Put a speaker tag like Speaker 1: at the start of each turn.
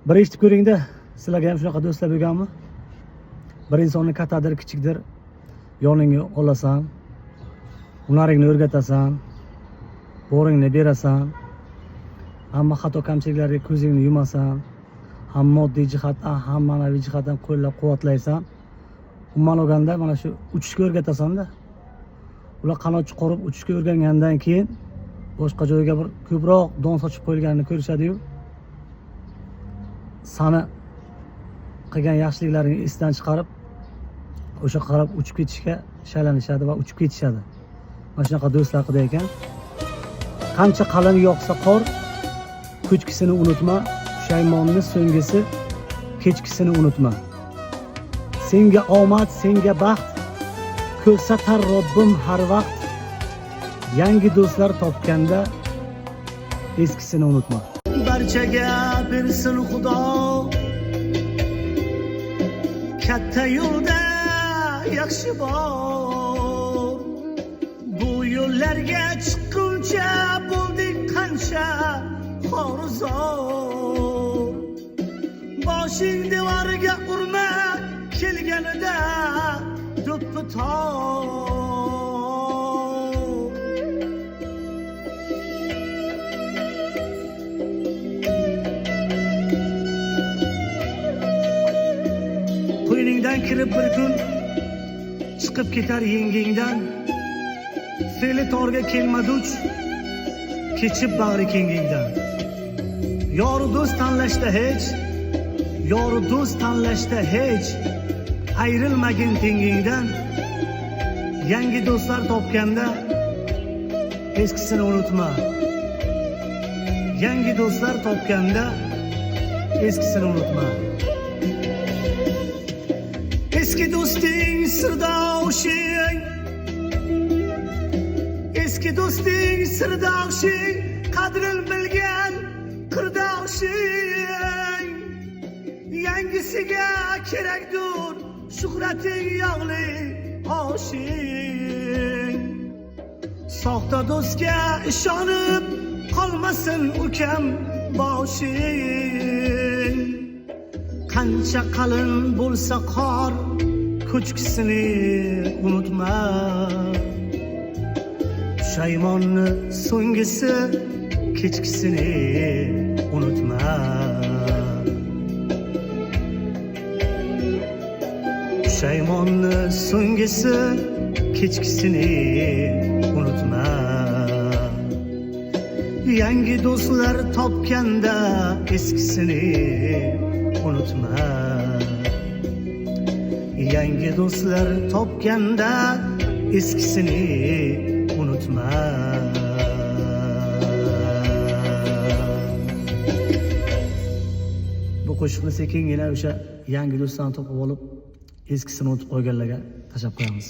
Speaker 1: Bir eshitib ko'ring-da, sizlarga ham shunaqa do'stlar bo'lganmi? Bir insonni kattadir, kichikdir, yoningga olasan, hunaringni o'rgatasan, bo'ringni berasan, hamma xato kamchiliklarga ko'zingni yumasan, ham moddiy jihatdan, ham ma'naviy jihatdan qo'llab-quvvatlaysan. Umuman olganda mana shu uchishga o'rgatasan-da. Ular qanot chiqarib uchishga o'rgangandan keyin boshqa joyga bir ko'proq don sochib qo'yilganini ko'rishadi-yu. Sani qilgan yaxshiliklaringni esdan chiqarib, o'sha qarab uchib ketishga shaylanishadi va uchib ketishadi. Mana shunaqa do'stlar haqida ekan. Qancha qalin yog'sa qor, ko'chkisini unutma, pushaymonni so'ngisi, kechkisini unutma. Senga omad, senga baxt ko'rsatar Robbim har vaqt. Yangi do'stlar topganda eskisini unutma. Barchaga bersin Xudo, katta yo'lda yaxshi bor. Bu yo'llarga chiqquncha bo'ldik qancha xorzor. Boshing devorga urma, kelganida do'ppi tor. Qo'yningdan kirib bir kun chiqib ketar yengingdan, fe'li torga kelmaduch kechib bag'ri kengingdan. Yor do'st tanlashda hech ayrilmagin tengingdan. Yangi do'stlar topganda eskisini unutma. Yangi do'stlar topganda eskisini unutma. Eski do'sting sirdoshing, eski do'sting sirdoshing, qadrin bilgan qirdoshing. Yangisiga kerakdur shuhrating yog'li oshing. Soxta do'stga ishonib qolmasin ukam boshing. Qancha qalin bo'lsa qor, ko'chkisini unutma. Pushaymonni so'ngisi, kechkisini unutma. Pushaymonni so'ngisi, kechkisini unutma. Yangi do'stlar topganda eskisini unutma. Yangi do'stlar topganda eskisini unutma. Bu qo'shiqni sekingina o'sha yangi do'stlarni topib olib, eskisini unutib qo'yganlarga tashlab qo'yamiz.